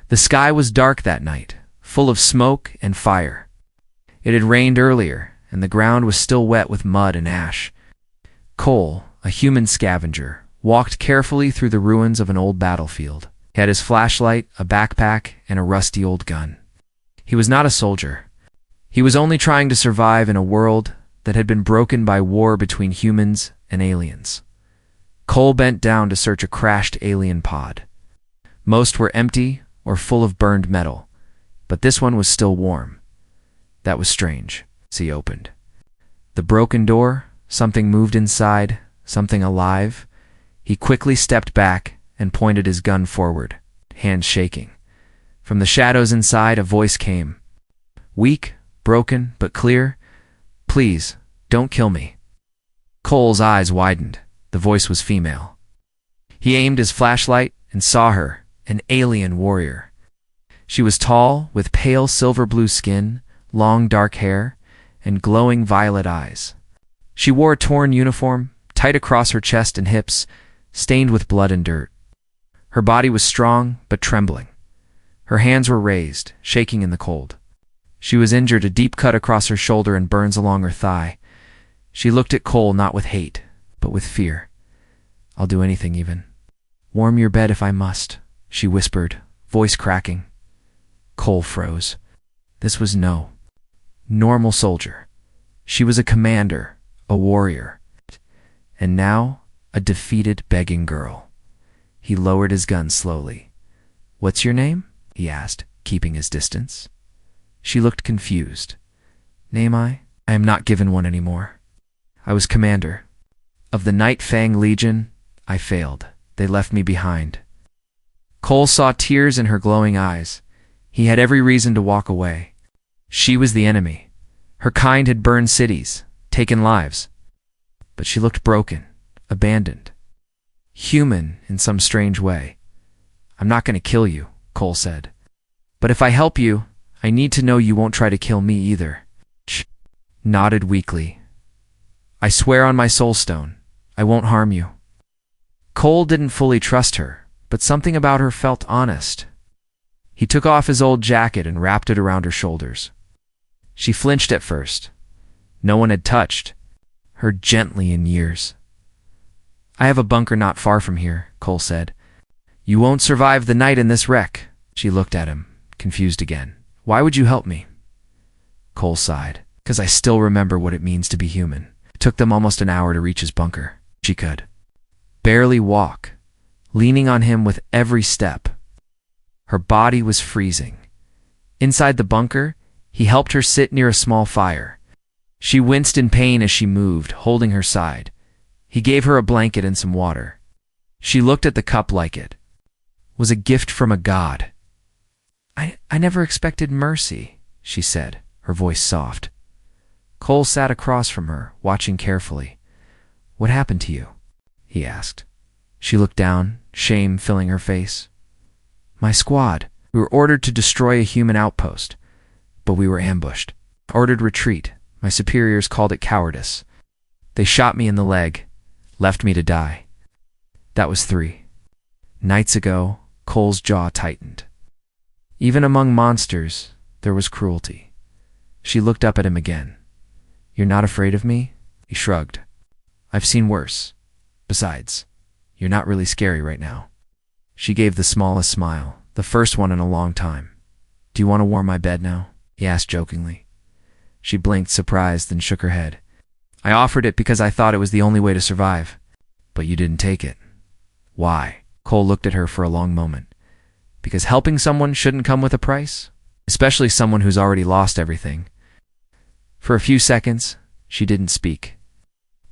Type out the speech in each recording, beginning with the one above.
The sky was dark that night, full of smoke and fire. It had rained earlier, and the ground was still wet with mud and ash. Cole, a human scavenger, walked carefully through the ruins of an old battlefield. He had his flashlight, a backpack, and a rusty old gun. He was not a soldier. He was only trying to survive in a world that had been broken by war between humans and aliens. Cole bent down to search a crashed alien pod. Most were empty or full of burned metal, but this one was still warm. That was strange. He opened the broken door. Something moved inside, something alive. He quickly stepped back and pointed his gun forward, hands shaking. From the shadows inside, a voice came. Weak, broken, but clear. Please, don't kill me. Cole's eyes widened. The voice was female. He aimed his flashlight and saw her, an alien warrior. She was tall, with pale silver-blue skin, long dark hair, and glowing violet eyes. She wore a torn uniform, tight across her chest and hips, stained with blood and dirt. Her body was strong, but trembling. Her hands were raised, shaking in the cold. She was injured, a deep cut across her shoulder and burns along her thigh. She looked at Cole not with hate, but with fear. I'll do anything even. Warm your bed if I must, she whispered, voice cracking. Cole froze. This was no normal soldier. She was a commander, a warrior, and now a defeated, begging girl. He lowered his gun slowly. What's your name? He asked, keeping his distance. She looked confused. Name I am not given one anymore. I was commander. Of the Night Fang Legion, I failed. They left me behind. Cole saw tears in her glowing eyes. He had every reason to walk away. She was the enemy. Her kind had burned cities, taken lives. But she looked broken, abandoned. Human in some strange way. I'm not going to kill you, Cole said. But if I help you, I need to know you won't try to kill me either. She nodded weakly. I swear on my soulstone, I won't harm you. Cole didn't fully trust her, but something about her felt honest. He took off his old jacket and wrapped it around her shoulders. She flinched at first. No one had touched her gently in years. I have a bunker not far from here, Cole said. You won't survive the night in this wreck. She looked at him, confused again. Why would you help me? Cole sighed. Because I still remember what it means to be human. It took them almost an hour to reach his bunker. She could barely walk, leaning on him with every step. Her body was freezing. Inside the bunker, he helped her sit near a small fire. She winced in pain as she moved, holding her side. He gave her a blanket and some water. She looked at the cup like it was a gift from a god. I never expected mercy, she said, her voice soft. Cole sat across from her, watching carefully. What happened to you? He asked. She looked down, shame filling her face. My squad. We were ordered to destroy a human outpost, but we were ambushed. Ordered retreat. My superiors called it cowardice. They shot me in the leg, left me to die. That was 3 nights ago. Cole's jaw tightened. Even among monsters, there was cruelty. She looked up at him again. You're not afraid of me? He shrugged. I've seen worse. Besides, you're not really scary right now. She gave the smallest smile, the first one in a long time. Do you want to warm my bed now? He asked jokingly. She blinked, surprised, then shook her head. I offered it because I thought it was the only way to survive. But you didn't take it. Why? Cole looked at her for a long moment. Because helping someone shouldn't come with a price? Especially someone who's already lost everything. For a few seconds, she didn't speak.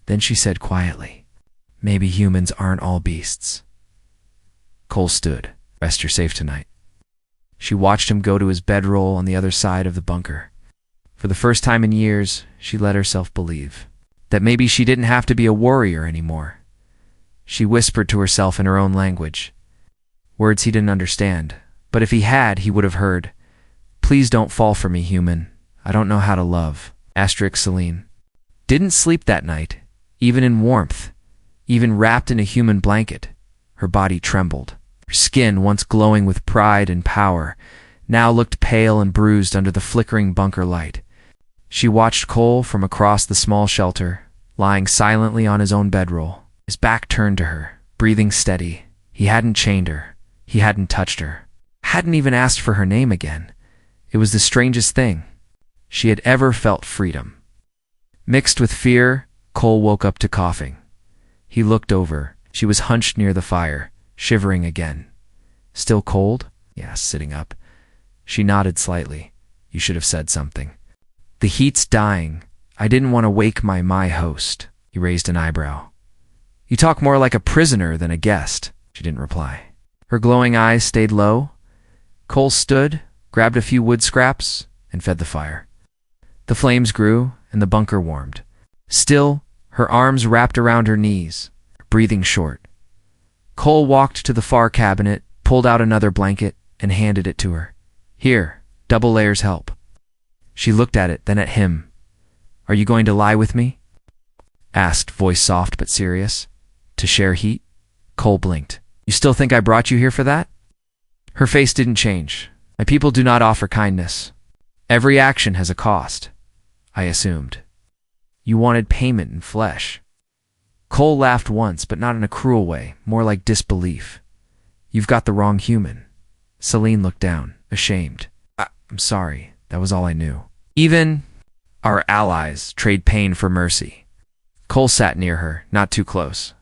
Then she said quietly, maybe humans aren't all beasts. Cole stood. Rest, you're safe tonight. She watched him go to his bedroll on the other side of the bunker. For the first time in years, she let herself believe that maybe she didn't have to be a warrior anymore. She whispered to herself in her own language. Words he didn't understand, but if he had, he would have heard. Please don't fall for me, human. I don't know how to love. Celine. Didn't sleep that night, even in warmth, even wrapped in a human blanket. Her body trembled. Her skin, once glowing with pride and power, now looked pale and bruised under the flickering bunker light. She watched Cole from across the small shelter, lying silently on his own bedroll, his back turned to her, breathing steady. He hadn't chained her. He hadn't touched her. Hadn't even asked for her name again. It was the strangest thing. She had ever felt freedom. Mixed with fear, Cole woke up to coughing. He looked over. She was hunched near the fire, shivering again. Still cold? He asked, sitting up. She nodded slightly. You should have said something. The heat's dying. I didn't want to wake my host. He raised an eyebrow. You talk more like a prisoner than a guest. She didn't reply. Her glowing eyes stayed low. Cole stood, grabbed a few wood scraps, and fed the fire. The flames grew, and the bunker warmed. Still, her arms wrapped around her knees, breathing short. Cole walked to the far cabinet, pulled out another blanket, and handed it to her. Here, double layers help. She looked at it, then at him. Are you going to lie with me? Asked, voice soft but serious. To share heat? Cole blinked. You still think I brought you here for that? Her face didn't change. My people do not offer kindness. Every action has a cost, I assumed. You wanted payment in flesh. Cole laughed once, but not in a cruel way, more like disbelief. You've got the wrong human. Celine looked down, ashamed. I'm sorry, that was all I knew. Even our allies trade pain for mercy. Cole sat near her, not too close.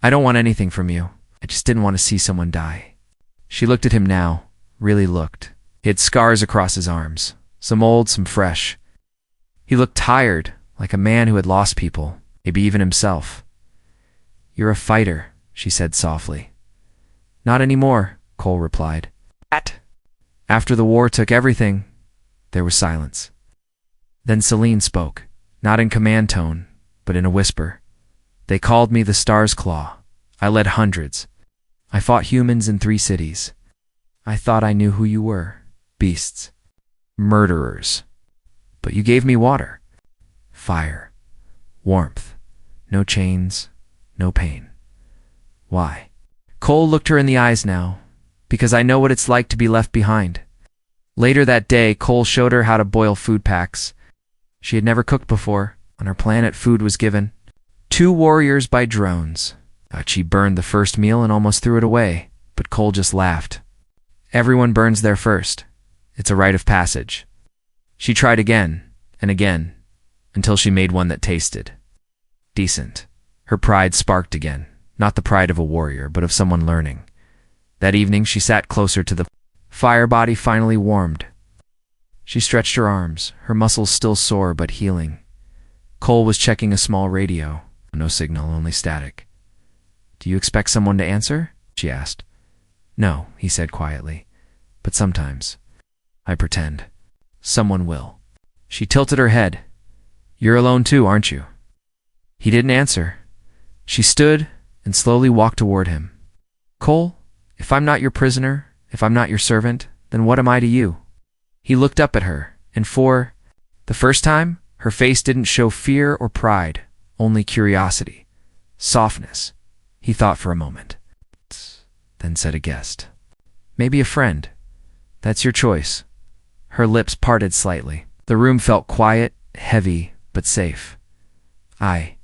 I don't want anything from you. I just didn't want to see someone die. She looked at him now, really looked. He had scars across his arms, some old, some fresh. He looked tired, like a man who had lost people, maybe even himself. You're a fighter, she said softly. Not anymore, Cole replied. After the war took everything, there was silence. Then Celine spoke, not in command tone, but in a whisper. They called me the Star's Claw. I led hundreds. I fought humans in 3 cities. I thought I knew who you were. Beasts. Murderers. But you gave me water. Fire. Warmth. No chains. No pain. Why? Cole looked her in the eyes now. Because I know what it's like to be left behind. Later that day, Cole showed her how to boil food packs. She had never cooked before. On her planet, food was given. 2 warriors by drones. She burned the first meal and almost threw it away, but Cole just laughed. Everyone burns there first. It's a rite of passage. She tried again and again, until she made one that tasted decent. Her pride sparked again, not the pride of a warrior, but of someone learning. That evening, she sat closer to the fire. Body finally warmed. She stretched her arms, her muscles still sore but healing. Cole was checking a small radio. No signal, only static. Do you expect someone to answer? She asked. No, he said quietly. But sometimes, I pretend, someone will. She tilted her head. You're alone too, aren't you? He didn't answer. She stood and slowly walked toward him. Cole, if I'm not your prisoner, if I'm not your servant, then what am I to you? He looked up at her, and for the first time, her face didn't show fear or pride, only curiosity, softness. He thought for a moment, then said a guest. Maybe a friend. That's your choice. Her lips parted slightly. The room felt quiet, heavy, but safe. I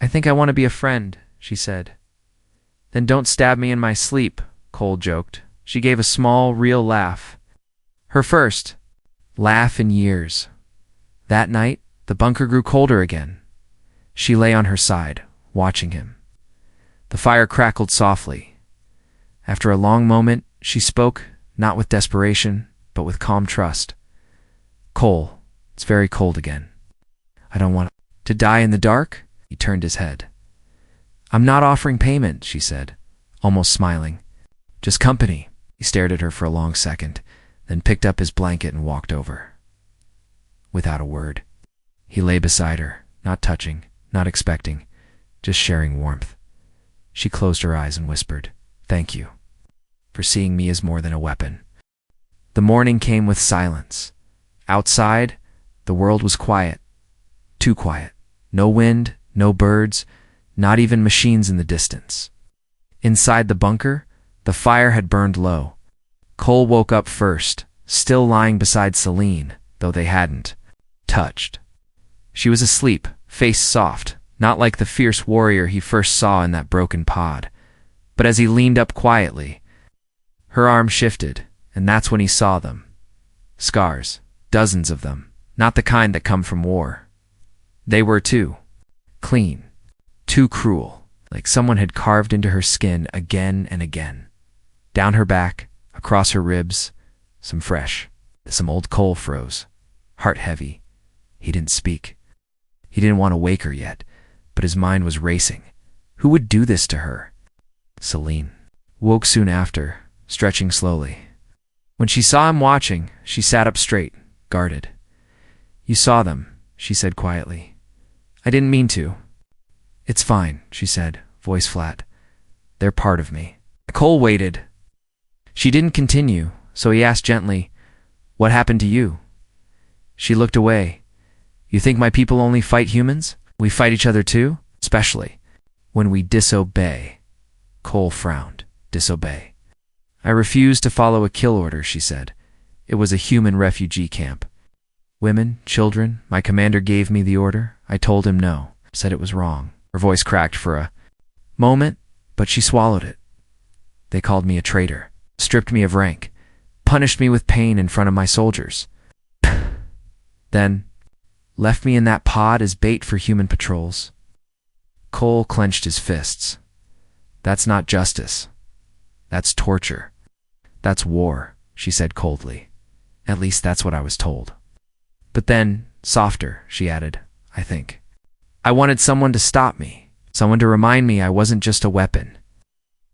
think I want to be a friend, she said. Then don't stab me in my sleep, Cole joked. She gave a small, real laugh. Her first laugh in years. That night, the bunker grew colder again. She lay on her side, watching him. The fire crackled softly. After a long moment, she spoke, not with desperation, but with calm trust. Cole, it's very cold again. I don't want to die in the dark? He turned his head. I'm not offering payment, she said, almost smiling. Just company. He stared at her for a long second, then picked up his blanket and walked over. Without a word, he lay beside her, not touching, not expecting, just sharing warmth. She closed her eyes and whispered, Thank you for seeing me as more than a weapon. The morning came with silence. Outside, the world was quiet. Too quiet. No wind, no birds, not even machines in the distance. Inside the bunker, The fire had burned low. Cole woke up first, still lying beside Celine, though they hadn't touched. She was asleep, face soft, not like the fierce warrior he first saw in that broken pod. But as he leaned up quietly, her arm shifted, and that's when he saw them. Scars, dozens of them, not the kind that come from war. They were too clean, too cruel, like someone had carved into her skin again and again. Down her back, across her ribs, some fresh, some old. Cole froze, heart heavy. He didn't speak. He didn't want to wake her yet, but his mind was racing. Who would do this to her? Celine woke soon after, stretching slowly. When she saw him watching, she sat up straight, guarded. "You saw them," she said quietly. "I didn't mean to." "It's fine," she said, voice flat. "They're part of me." Cole waited. She didn't continue, so he asked gently, "What happened to you?" She looked away. "You think my people only fight humans? We fight each other too, especially when we disobey." Cole frowned. "Disobey?" "I refused to follow a kill order," she said. "It was a human refugee camp. Women, children, my commander gave me the order. I told him no, said it was wrong." Her voice cracked for a moment, but she swallowed it. "They called me a traitor, stripped me of rank, punished me with pain in front of my soldiers. Then left me in that pod as bait for human patrols." Cole clenched his fists. "That's not justice. That's torture. That's war," she said coldly. "At least that's what I was told." But then, softer, she added, "I think I wanted someone to stop me, someone to remind me I wasn't just a weapon."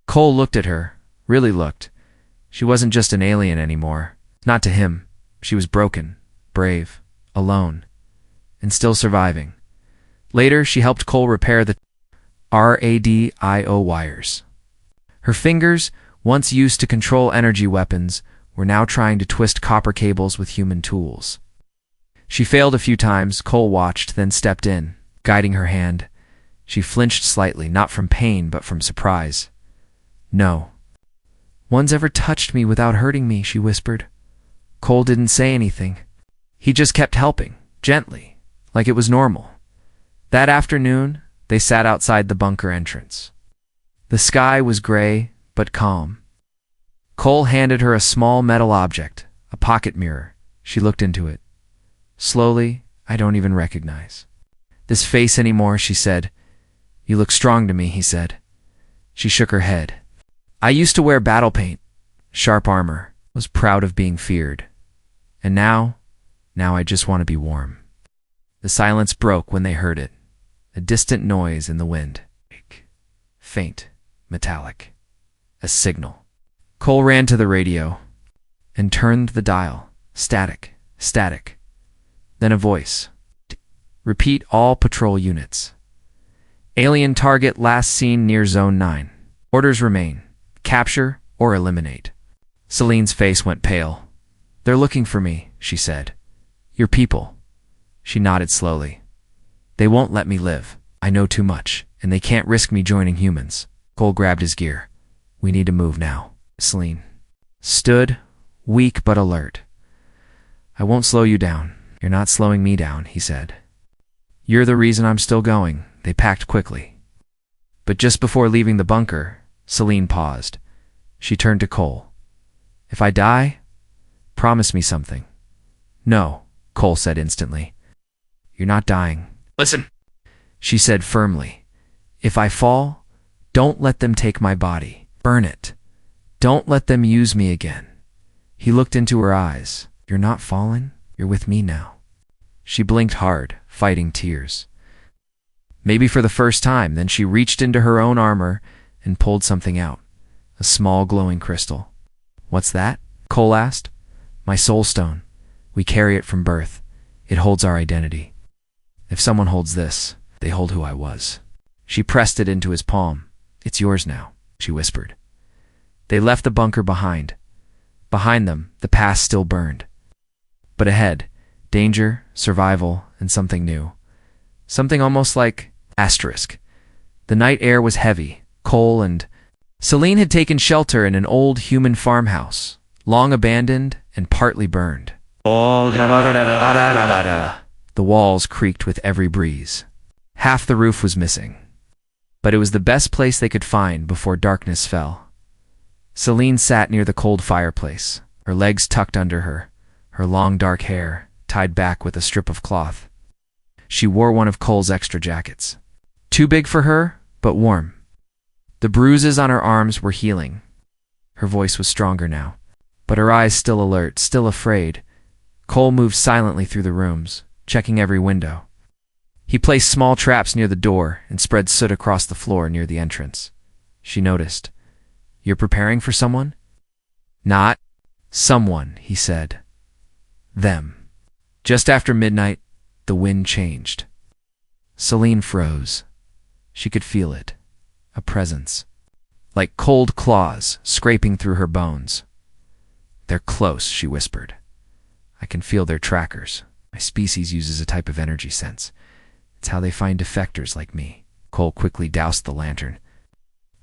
Cole looked at her, really looked. She wasn't just an alien anymore. Not to him. She was broken, brave, alone, and still surviving. Later, she helped Cole repair the radio wires. Her fingers, once used to control energy weapons, were now trying to twist copper cables with human tools. She failed a few times. Cole watched, then stepped in, guiding her hand. She flinched slightly, not from pain, but from surprise. "No one's ever touched me without hurting me," she whispered. Cole didn't say anything. He just kept helping, gently, like it was normal. That afternoon, they sat outside the bunker entrance. The sky was gray, but calm. Cole handed her a small metal object, a pocket mirror. She looked into it. Slowly, "I don't even recognize this face anymore," she said. "You look strong to me," he said. She shook her head. "I used to wear battle paint, sharp armor, was proud of being feared. And now I just want to be warm." The silence broke when they heard it, a distant noise in the wind. Faint, metallic, a signal. Cole ran to the radio and turned the dial. Static, static. Then a voice. "Repeat all patrol units. Alien target last seen near Zone 9. Orders remain. Capture or eliminate." Celine's face went pale. "They're looking for me," she said. "Your people." She nodded slowly. "They won't let me live. I know too much, and they can't risk me joining humans." Cole grabbed his gear. "We need to move now." Celine stood, weak but alert. "I won't slow you down." "You're not slowing me down," he said. "You're the reason I'm still going." They packed quickly. But just before leaving the bunker, Celine paused. She turned to Cole. "If I die, promise me something." "No," Cole said instantly. "You're not dying." "Listen," she said firmly. "If I fall, don't let them take my body. Burn it. Don't let them use me again." He looked into her eyes. "You're not falling. You're with me now." She blinked hard, fighting tears. Maybe for the first time, then she reached into her own armor and pulled something out. A small glowing crystal. "What's that?" Cole asked. "My soul stone. We carry it from birth. It holds our identity. If someone holds this, they hold who I was." She pressed it into his palm. "It's yours now," she whispered. They left the bunker behind. Behind them, the past still burned. But ahead, danger, survival, and something new. Something almost like asterisk. The night air was heavy. Cole and Celine had taken shelter in an old human farmhouse, long abandoned and partly burned. The walls creaked with every breeze. Half the roof was missing. But it was the best place they could find before darkness fell. Celine sat near the cold fireplace, her legs tucked under her, her long dark hair tied back with a strip of cloth. She wore one of Cole's extra jackets. Too big for her, but warm. The bruises on her arms were healing. Her voice was stronger now, but her eyes still alert, still afraid. Cole moved silently through the rooms, checking every window. He placed small traps near the door and spread soot across the floor near the entrance. She noticed. "You're preparing for someone?" "Not someone," he said. "Them." Just after midnight, the wind changed. Celine froze. She could feel it. A presence. Like cold claws scraping through her bones. "They're close," she whispered. "I can feel their trackers. My species uses a type of energy sense. It's how they find defectors like me." Cole quickly doused the lantern.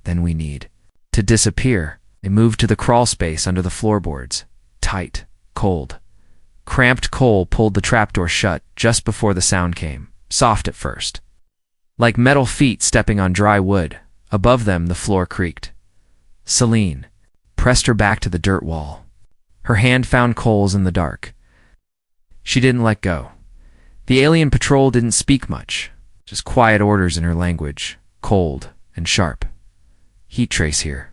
"Then we need to disappear." They moved to the crawl space under the floorboards. Tight, cold. Cramped Cole pulled the trapdoor shut just before the sound came, soft at first. Like metal feet stepping on dry wood, above them the floor creaked. Celine pressed her back to the dirt wall. Her hand found Cole's in the dark. She didn't let go. The alien patrol didn't speak much, just quiet orders in her language, cold and sharp. "Heat trace here.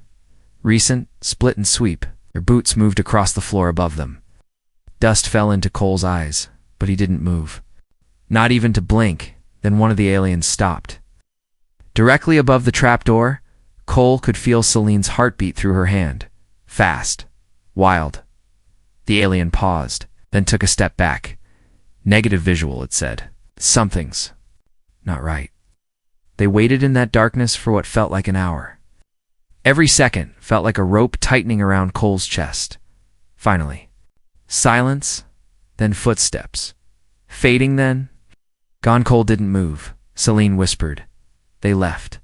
Recent, split and sweep." Their boots moved across the floor above them. Dust fell into Cole's eyes, but he didn't move. Not even to blink. Then one of the aliens stopped. Directly above the trapdoor, Cole could feel Celine's heartbeat through her hand. Fast. Wild. The alien paused, then took a step back. "Negative visual," it said. "Something's not right." They waited in that darkness for what felt like an hour. Every second felt like a rope tightening around Cole's chest. Finally, silence, then footsteps. Fading then. Gone. Cole didn't move. Celine whispered. They left.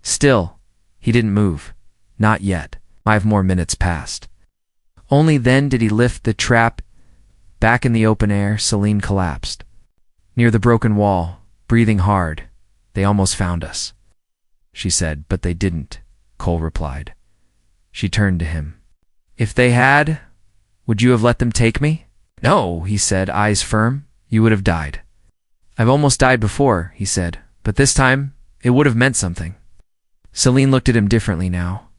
Still, he didn't move. Not yet. 5 more minutes passed. Only then did he lift the trap. Back in the open air, Celine collapsed. Near the broken wall, breathing hard. "They almost found us," she said. "But they didn't," Cole replied. She turned to him. "If they had, would you have let them take me?" "No," he said, eyes firm. "You would have died." "I've almost died before," he said, "but this time it would have meant something." Celine looked at him differently now.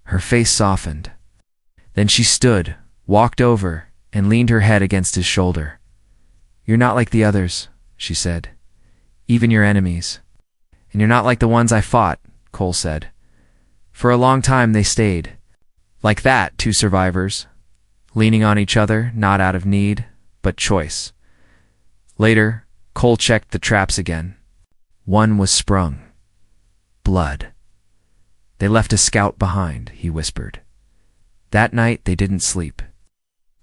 Her face softened. Then she stood, walked over, and leaned her head against his shoulder. "You're not like the others," she said. "Even your enemies. And you're not like the ones I fought," Cole said. For a long time they stayed. Like that, 2 survivors. Leaning on each other, not out of need, but choice. Later, Cole checked the traps again. One was sprung. Blood. "They left a scout behind," he whispered. That night they didn't sleep.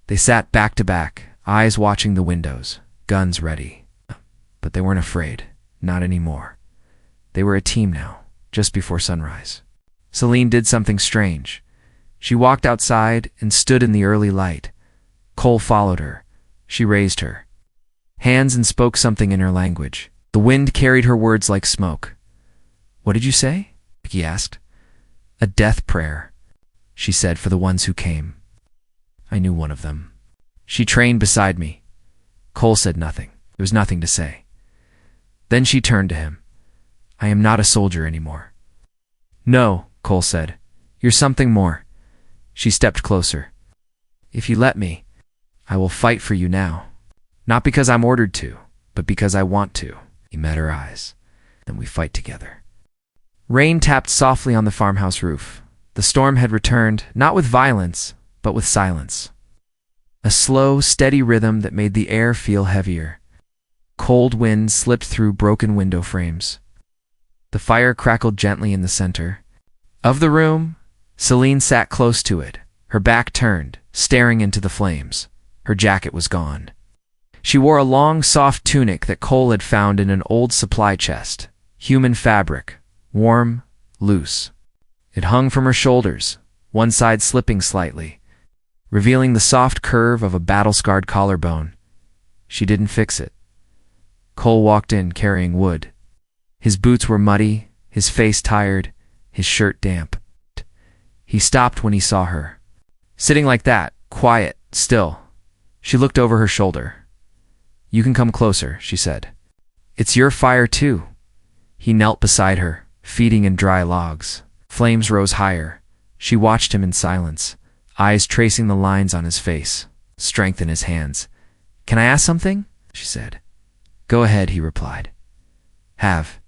They sat back to back, eyes watching the windows, guns ready. But they weren't afraid. Not anymore. They were a team now, just before sunrise. Celine did something strange. She walked outside and stood in the early light. Cole followed her. She raised her hands and spoke something in her language. The wind carried her words like smoke. "What did you say?" he asked. "A death prayer," she said, "for the ones who came. I knew one of them. She trained beside me." Cole said nothing. There was nothing to say. Then she turned to him. "I am not a soldier anymore." "No," Cole said. "You're something more." She stepped closer. "If you let me, I will fight for you now. Not because I'm ordered to, but because I want to." He met her eyes. "Then we fight together." Rain tapped softly on the farmhouse roof. The storm had returned, not with violence, but with silence. A slow, steady rhythm that made the air feel heavier. Cold wind slipped through broken window frames. The fire crackled gently in the center. Of the room, Celine sat close to it, her back turned, staring into the flames. Her jacket was gone. She wore a long, soft tunic that Cole had found in an old supply chest. Human fabric, warm, loose. It hung from her shoulders, one side slipping slightly, revealing the soft curve of a battle-scarred collarbone. She didn't fix it. Cole walked in carrying wood. His boots were muddy, his face tired, his shirt damp. He stopped when he saw her. Sitting like that, quiet, still. She looked over her shoulder. "You can come closer," she said. "It's your fire too." He knelt beside her, feeding in dry logs. Flames rose higher. She watched him in silence, eyes tracing the lines on his face, strength in his hands. "Can I ask something?" she said. "Go ahead," he replied. "Have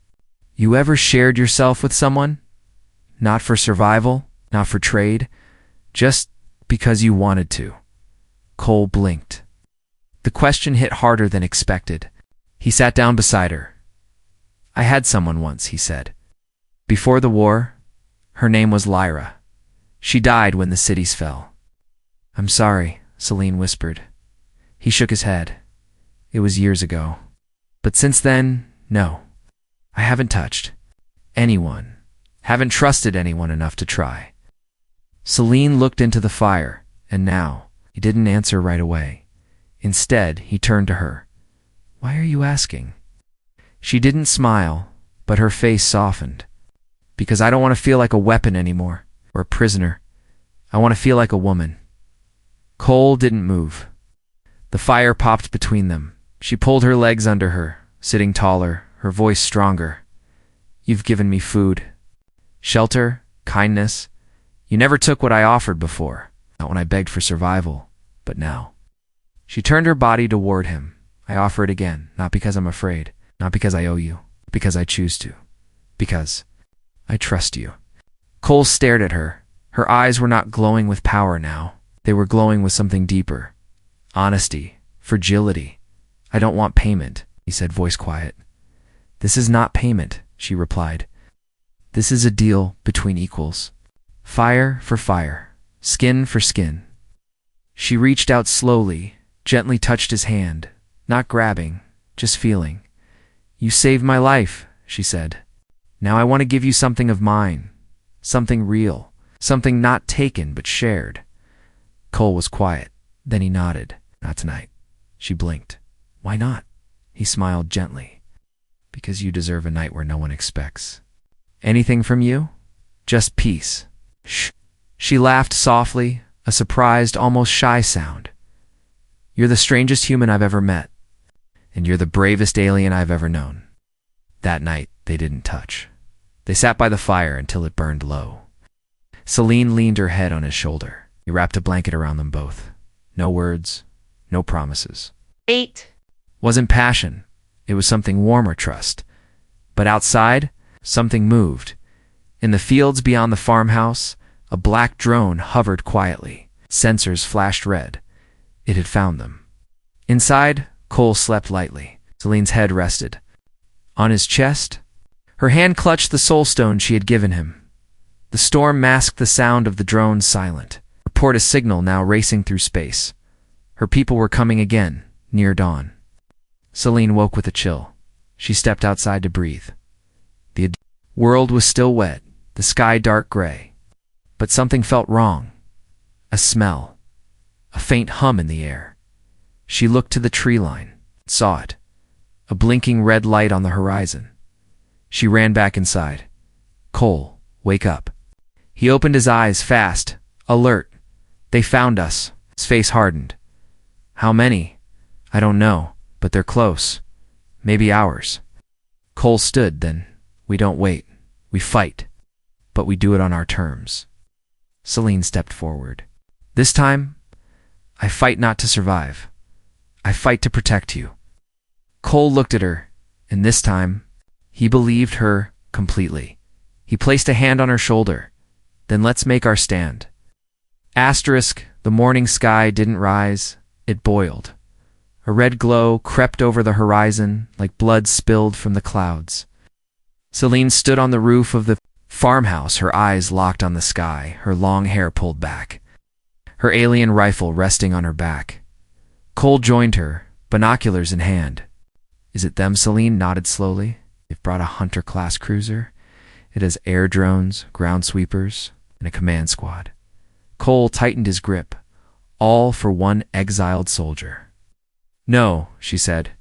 you ever shared yourself with someone? Not for survival, not for trade, just because you wanted to." Cole blinked. The question hit harder than expected. He sat down beside her. "I had someone once," he said. "Before the war, her name was Lyra. She died when the cities fell." "I'm sorry," Celine whispered. He shook his head. "It was years ago. But since then, no. I haven't touched anyone. Haven't trusted anyone enough to try." Celine looked into the fire, and now he didn't answer right away. Instead, he turned to her. "Why are you asking?" She didn't smile, but her face softened. "Because I don't want to feel like a weapon anymore, or a prisoner. I want to feel like a woman." Cole didn't move. The fire popped between them. She pulled her legs under her, sitting taller, her voice stronger. "You've given me food, shelter, kindness. You never took what I offered before, not when I begged for survival, but now." She turned her body toward him. "I offer it again, not because I'm afraid, not because I owe you, because I choose to, because I trust you." Cole stared at her. Her eyes were not glowing with power now. They were glowing with something deeper. Honesty, fragility. "I don't want payment," he said, voice quiet. "This is not payment," she replied. "This is a deal between equals. Fire for fire, skin for skin." She reached out slowly, gently touched his hand, not grabbing, just feeling. "You saved my life," she said. "Now I want to give you something of mine, something real, something not taken but shared." Cole was quiet. Then he nodded. "Not tonight." She blinked. "Why not?" He smiled gently. "Because you deserve a night where no one expects anything from you. Just peace." "Shh." She laughed softly, a surprised, almost shy sound. "You're the strangest human I've ever met, and you're the bravest alien I've ever known." That night, they didn't touch. They sat by the fire until it burned low. Celine leaned her head on his shoulder. He wrapped a blanket around them both. No words, no promises. 8. Wasn't passion. It was something warmer, trust. But outside, something moved. In the fields beyond the farmhouse, a black drone hovered quietly. Sensors flashed red. It had found them. Inside, Cole slept lightly. Celine's head rested. On his chest, her hand clutched the soul stone she had given him. The storm masked the sound of the drone's silent. Report a signal now racing through space. Her people were coming again, near dawn. Celine woke with a chill. She stepped outside to breathe. The world was still wet, the sky dark gray. But something felt wrong. A smell. A faint hum in the air. She looked to the tree line, saw it. A blinking red light on the horizon. She ran back inside. "Cole, wake up." He opened his eyes fast, alert. "They found us." His face hardened. "How many?" "I don't know, but they're close. Maybe ours." Cole stood, then. "We don't wait. We fight. But we do it on our terms." Celine stepped forward. "This time, I fight not to survive. I fight to protect you." Cole looked at her, and this time, he believed her completely. He placed a hand on her shoulder. "Then let's make our stand." Asterisk, the morning sky didn't rise, it boiled. A red glow crept over the horizon like blood spilled from the clouds. Celine stood on the roof of the farmhouse, her eyes locked on the sky, her long hair pulled back, her alien rifle resting on her back. Cole joined her, binoculars in hand. "Is it them?" Celine nodded slowly. "They've brought a Hunter-class cruiser, It has air drones, ground sweepers, and a command squad. Cole tightened his grip, all for one exiled soldier. No, she said.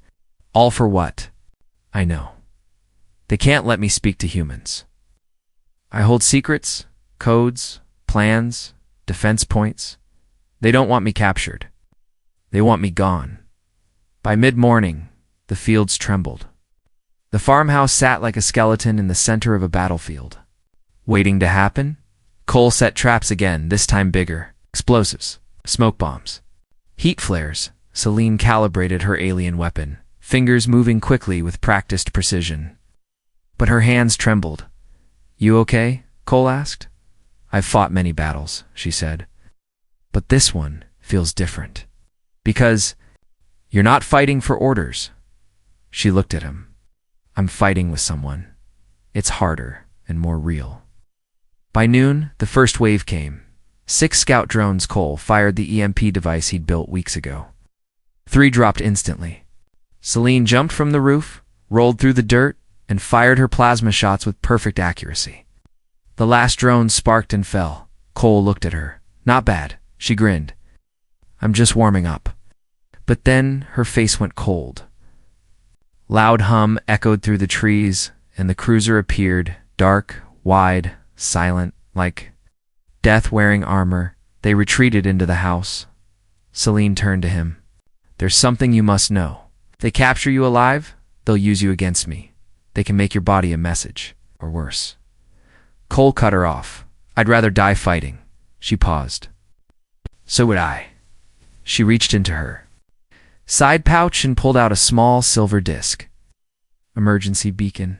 All for what? I know. They can't let me speak to humans. I hold secrets, codes, plans, defense points. They don't want me captured. They want me gone. By mid-morning, the fields trembled. The farmhouse sat like a skeleton in the center of a battlefield. Waiting to happen? Cole set traps again, this time bigger. Explosives, smoke bombs, heat flares. Celine calibrated her alien weapon, fingers moving quickly with practiced precision. But her hands trembled. You okay? Cole asked. I've fought many battles, she said. But this one feels different. Because you're not fighting for orders. She looked at him. I'm fighting with someone. It's harder and more real. By noon, the first wave came. 6 scout drones. Cole fired the EMP device he'd built weeks ago. 3 dropped instantly. Celine jumped from the roof, rolled through the dirt, and fired her plasma shots with perfect accuracy. The last drone sparked and fell. Cole looked at her. Not bad, she grinned. I'm just warming up. But then her face went cold. Loud hum echoed through the trees, and the cruiser appeared, dark, wide, silent, like death wearing armor. They retreated into the house. Celine turned to him. There's something you must know. If they capture you alive, they'll use you against me. They can make your body a message, or worse. Cole cut her off. I'd rather die fighting. She paused. So would I. She reached into her side pouch and pulled out a small silver disc. Emergency beacon.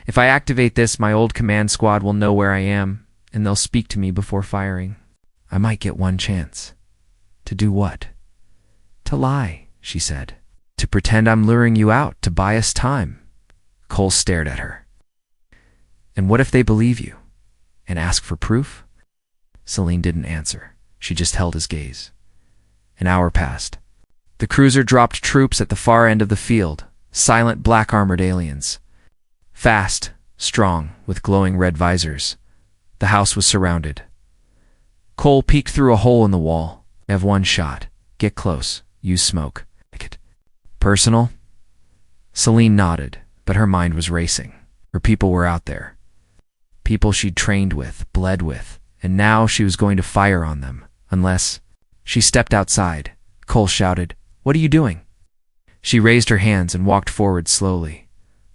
If I activate this, my old command squad will know where I am, and they'll speak to me before firing. I might get one chance. To do what? To lie, she said. To pretend I'm luring you out to buy us time. Cole stared at her. And what if they believe you? And ask for proof? Celine didn't answer. She just held his gaze. An hour passed. The cruiser dropped troops at the far end of the field, silent black-armored aliens. Fast, strong, with glowing red visors. The house was surrounded. Cole peeked through a hole in the wall. I have one shot. Get close. Use smoke. Personal? Celine nodded, but her mind was racing. Her people were out there. People she'd trained with, bled with, and now she was going to fire on them, unless... She stepped outside. Cole shouted, "What are you doing?" She raised her hands and walked forward slowly.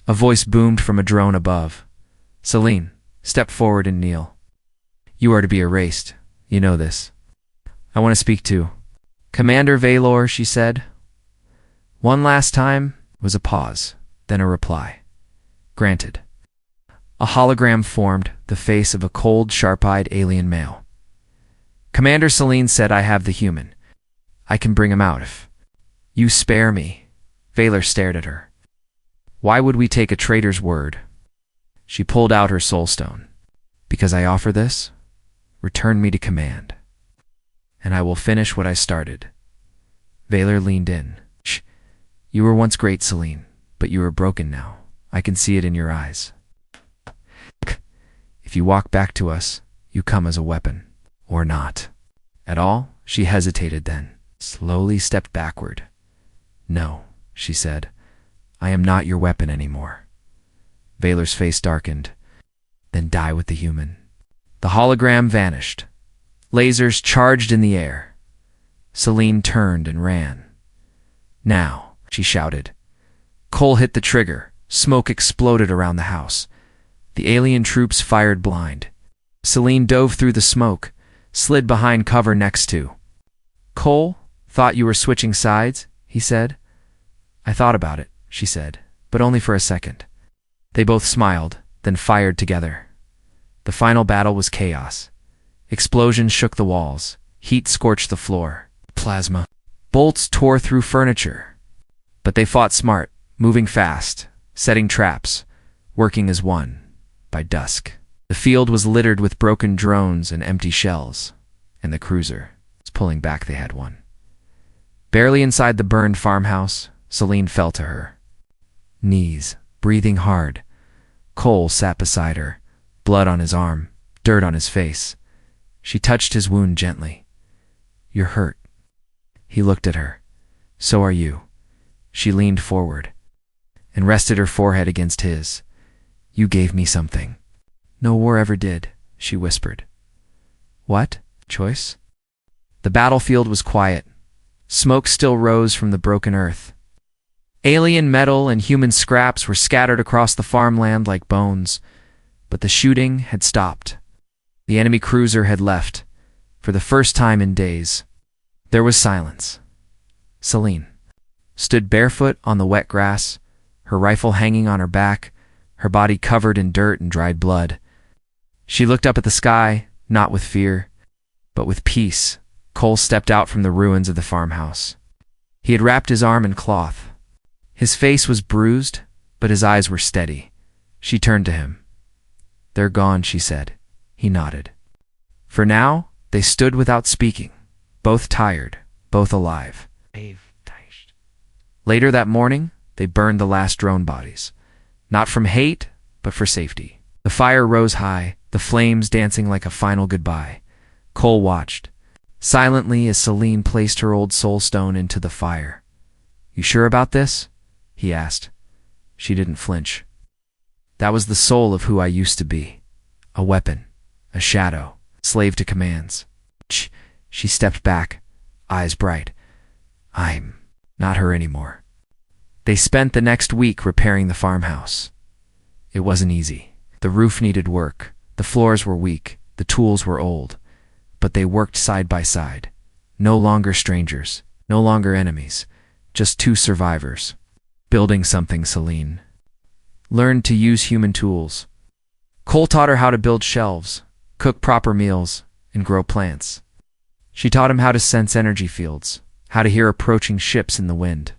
A voice boomed from a drone above. Celine, step forward and kneel. You are to be erased. You know this. I want to speak to Commander Valor, she said. One last time was a pause, then a reply. Granted. A hologram formed, the face of a cold, sharp-eyed alien male. Commander Celine said I have the human. I can bring him out if you spare me. Valor stared at her. Why would we take a traitor's word? She pulled out her soul stone. Because I offer this, return me to command. And I will finish what I started. Valor leaned in. Shh. You were once great, Celine, but you are broken now. I can see it in your eyes. If you walk back to us, you come as a weapon. Or not. At all? She hesitated then, slowly stepped backward. No, she said. I am not your weapon anymore. Valor's face darkened. Then die with the human. The hologram vanished. Lasers charged in the air. Celine turned and ran. Now, she shouted. Cole hit the trigger. Smoke exploded around the house. The alien troops fired blind. Celine dove through the smoke, slid behind cover next to. Cole, thought you were switching sides, he said. I thought about it, she said, but only for a second. They both smiled, then fired together. The final battle was chaos. Explosions shook the walls. Heat scorched the floor. Plasma. Bolts tore through furniture. But they fought smart, moving fast, setting traps, working as one. By dusk, the field was littered with broken drones and empty shells, and the cruiser was pulling back. They had one. Barely inside the burned farmhouse, Celine fell to her knees, breathing hard. Cole sat beside her, blood on his arm, dirt on his face. She touched his wound gently. "You're hurt." He looked at her. "So are you." She leaned forward and rested her forehead against his. "You gave me something." "No war ever did," she whispered. "What? Choice?" The battlefield was quiet. Smoke still rose from the broken earth. Alien metal and human scraps were scattered across the farmland like bones, but the shooting had stopped. The enemy cruiser had left, for the first time in days. There was silence. Celine stood barefoot on the wet grass, her rifle hanging on her back, her body covered in dirt and dried blood. She looked up at the sky, not with fear, but with peace. Cole stepped out from the ruins of the farmhouse. He had wrapped his arm in cloth. His face was bruised, but his eyes were steady. She turned to him. "They're gone," she said. He nodded. For now, they stood without speaking, both tired, both alive. Later that morning, they burned the last drone bodies. Not from hate, but for safety. The fire rose high, the flames dancing like a final goodbye. Cole watched, silently as Celine placed her old soul stone into the fire. "You sure about this?" he asked. She didn't flinch. "That was the soul of who I used to be. A weapon, a shadow, slave to commands." She stepped back, eyes bright. "I'm not her anymore." They spent the next week repairing the farmhouse. It wasn't easy. The roof needed work, the floors were weak, the tools were old, but they worked side by side. No longer strangers, no longer enemies, just two survivors. Building something, Celine learned to use human tools. Cole taught her how to build shelves, cook proper meals, and grow plants. She taught him how to sense energy fields, how to hear approaching ships in the wind,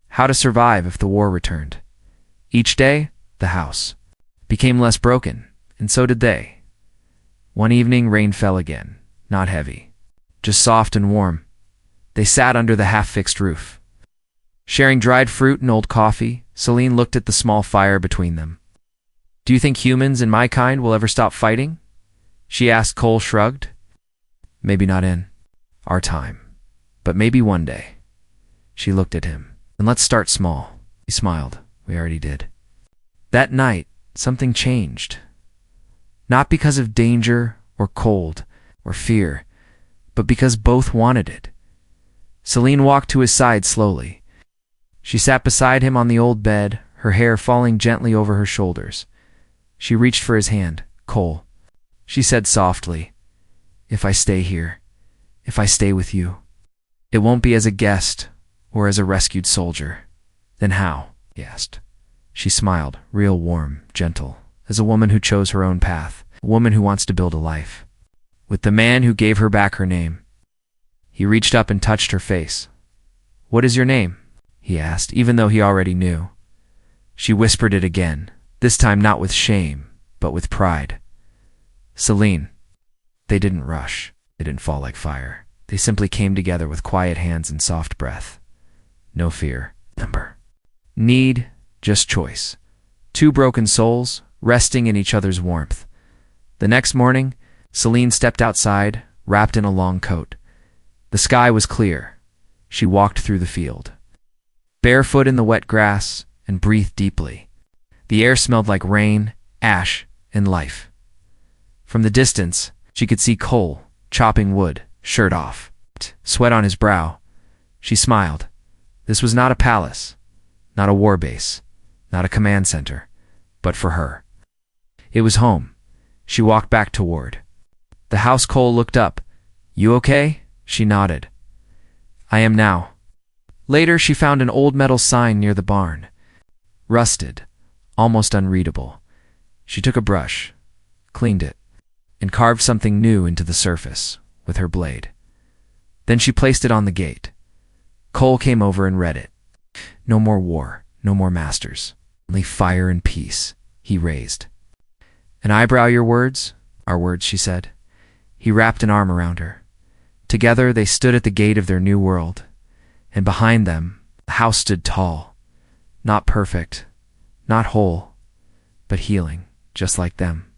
how to survive if the war returned. Each day, the house became less broken, and so did they. One evening, rain fell again, not heavy, just soft and warm. They sat under the half-fixed roof. Sharing dried fruit and old coffee, Celine looked at the small fire between them. "Do you think humans and my kind will ever stop fighting?" she asked. Cole shrugged. "Maybe not in our time, but maybe one day." She looked at him. "And let's start small." He smiled. "We already did." That night, something changed. Not because of danger or cold or fear, but because both wanted it. Celine walked to his side slowly. She sat beside him on the old bed, her hair falling gently over her shoulders. She reached for his hand. "Cole," she said softly, "if I stay here, if I stay with you, it won't be as a guest or as a rescued soldier." "Then how?" he asked. She smiled, real warm, gentle, as a woman who chose her own path, a woman who wants to build a life. "With the man who gave her back her name." He reached up and touched her face. "What is your name?" he asked, even though he already knew. She whispered it again, this time not with shame, but with pride. "Celine." They didn't rush. They didn't fall like fire. They simply came together with quiet hands and soft breath. No fear, number, need, just choice. Two broken souls, resting in each other's warmth. The next morning, Celine stepped outside, wrapped in a long coat. The sky was clear. She walked through the field, barefoot in the wet grass, and breathed deeply. The air smelled like rain, ash, and life. From the distance, she could see Cole, chopping wood, shirt off, sweat on his brow. She smiled. This was not a palace, not a war base, not a command center, but for her. It was home. She walked back toward the house. Cole looked up. "You okay?" She nodded. "I am now." Later, she found an old metal sign near the barn. Rusted, almost unreadable. She took a brush, cleaned it, and carved something new into the surface with her blade. Then she placed it on the gate. Cole came over and read it. "No more war, no more masters, only fire and peace," he raised. "An eyebrow your words?" "Our words," she said. He wrapped an arm around her. Together they stood at the gate of their new world, and behind them, the house stood tall, not perfect, not whole, but healing, just like them.